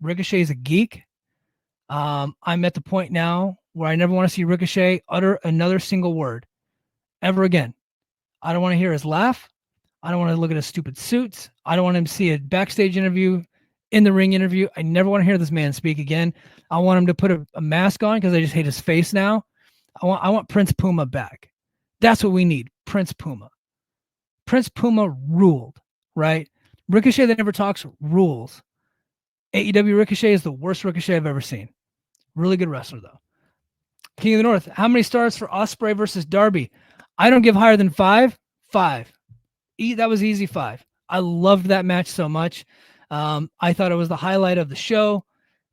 Ricochet is a geek. I'm at the point now where I never want to see Ricochet utter another single word ever again. I don't want to hear his laugh. I don't want to look at his stupid suits. I don't want him to see a backstage interview, in the ring interview. I never want to hear this man speak again. I want him to put a mask on because I just hate his face now. I want Prince Puma back. That's what we need. Prince Puma. Prince Puma ruled, right? Ricochet that never talks rules. AEW Ricochet is the worst Ricochet I've ever seen. Really good wrestler, though. King of the North. How many stars for Ospreay versus Darby? I don't give higher than 5. 5. That was easy 5. I loved that match so much. I thought it was the highlight of the show.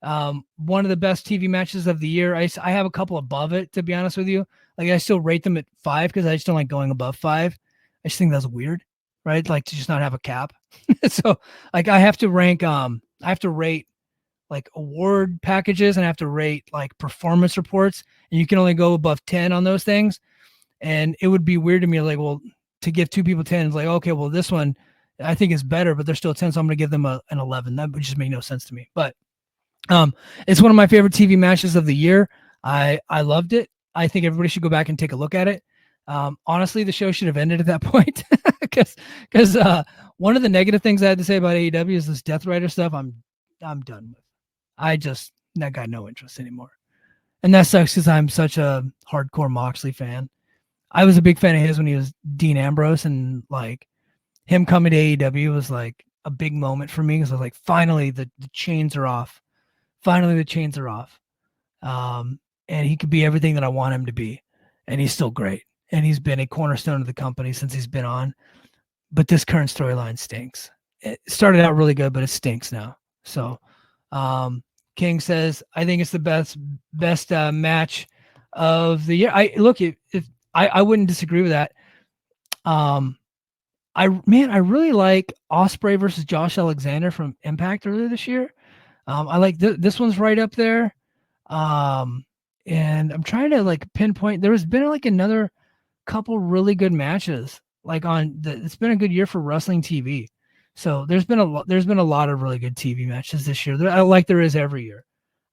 One of the best TV matches of the year. I have a couple above it, to be honest with you. Like, I still rate them at 5 because I just don't like going above 5. I just think that's weird, right? Like, to just not have a cap. So, like, I have to rank, I have to rate like award packages, and I have to rate like performance reports, and you can only go above 10 on those things. And it would be weird to me, like, well, to give 2 people 10 is like, okay, well, this one I think is better, but they're still 10, so I'm going to give them an 11. That would just make no sense to me. But it's one of my favorite TV matches of the year. I loved it. I think everybody should go back and take a look at it. Honestly, the show should have ended at that point because one of the negative things I had to say about AEW is this Death Rider stuff. I'm done with. I got no interest anymore, and that sucks because I'm such a hardcore Moxley fan. I was a big fan of his when he was Dean Ambrose, and like him coming to AEW was like a big moment for me because I was like, finally the chains are off. Finally the chains are off. And he could be everything that I want him to be. And he's still great. And he's been a cornerstone of the company since he's been on. But this current storyline stinks. It started out really good, but it stinks now. So King says, I think it's the best match of the year. I wouldn't disagree with that. I really like Ospreay versus Josh Alexander from Impact earlier this year. I like this one's right up there. And I'm trying to like pinpoint. There's been like another couple really good matches. Like it's been a good year for wrestling TV. So there's been a lot of really good TV matches this year. Like there is every year.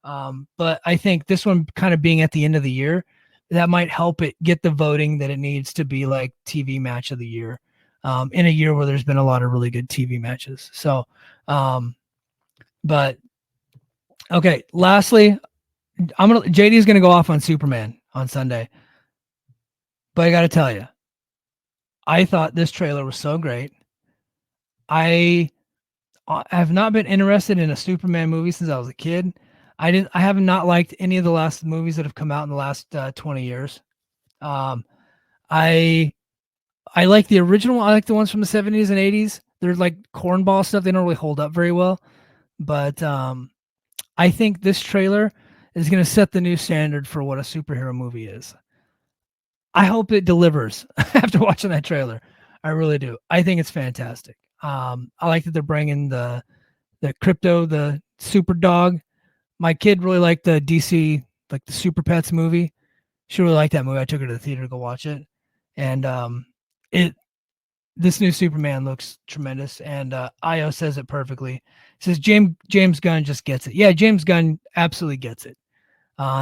But I think this one kind of being at the end of the year, that might help it get the voting that it needs to be like TV match of the year. In a year where there's been a lot of really good TV matches. So, but okay. Lastly, JD's going to go off on Superman on Sunday, but I got to tell you, I thought this trailer was so great. I have not been interested in a Superman movie since I was a kid. I have not liked any of the last movies that have come out in the last 20 years. I like the original. I like the ones from the 70s and 80s. They're like cornball stuff. They don't really hold up very well. But I think this trailer is going to set the new standard for what a superhero movie is. I hope it delivers after watching that trailer. I really do. I think it's fantastic. I like that they're bringing the Crypto, the super dog. My kid really liked the DC, like the Super Pets movie. She really liked that movie. I took her to the theater to go watch it. And this new Superman looks tremendous, and Io says it perfectly. He says James Gunn just gets it. Yeah, James Gunn absolutely gets it.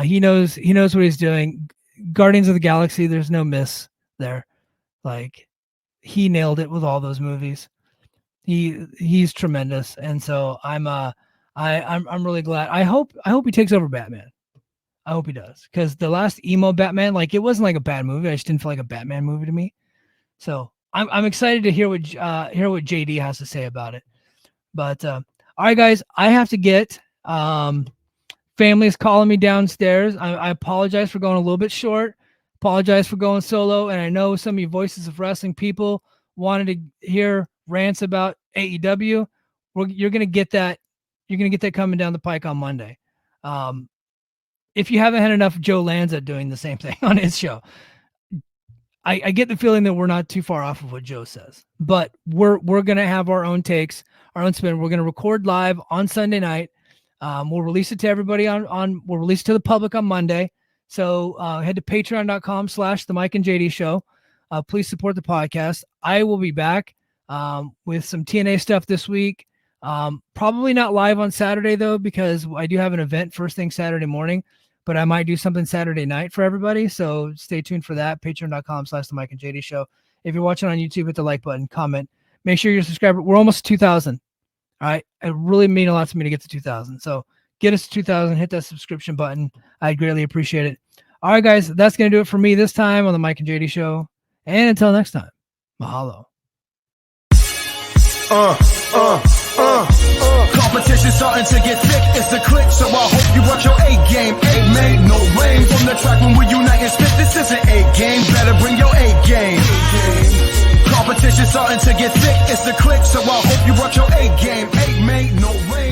He knows what he's doing. Guardians of the Galaxy, there's no miss there. Like, he nailed it with all those movies. He's tremendous, and so I'm really glad. I hope he takes over Batman. I hope he does, because the last emo Batman, like, it wasn't like a bad movie. I just didn't feel like a Batman movie to me. So I'm excited to hear what JD has to say about it. But all right, guys, I have to get. Family's calling me downstairs. I apologize for going a little bit short. Apologize for going solo. And I know some of you Voices of Wrestling people wanted to hear rants about AEW. You're gonna get that. You're gonna get that coming down the pike on Monday. If you haven't had enough of Joe Lanza doing the same thing on his show, I get the feeling that we're not too far off of what Joe says, but we're gonna have our own takes, our own spin. We're gonna record live on Sunday night. We'll release it to everybody we'll release it to the public on Monday. So head to patreon.com/the Mike and JD show. Please support the podcast. I will be back with some TNA stuff this week. Probably not live on Saturday though, because I do have an event first thing Saturday morning, but I might do something Saturday night for everybody. So stay tuned for that. Patreon.com/The Mike and JD Show. If you're watching on YouTube, hit the like button, comment, make sure you're subscribed. We're almost 2,000. All right. It really mean a lot to me to get to 2,000. So get us to 2,000, hit that subscription button. I'd greatly appreciate it. All right, guys, that's going to do it for me this time on the Mike and JD Show. And until next time, mahalo. Competition starting to get thick, it's a click, so I hope you watch your A game. A made no rain from the track when we unite and spit. This isn't A game, better bring your A game. Competition starting to get thick, it's a click, so I hope you watch your A game. A made no rain.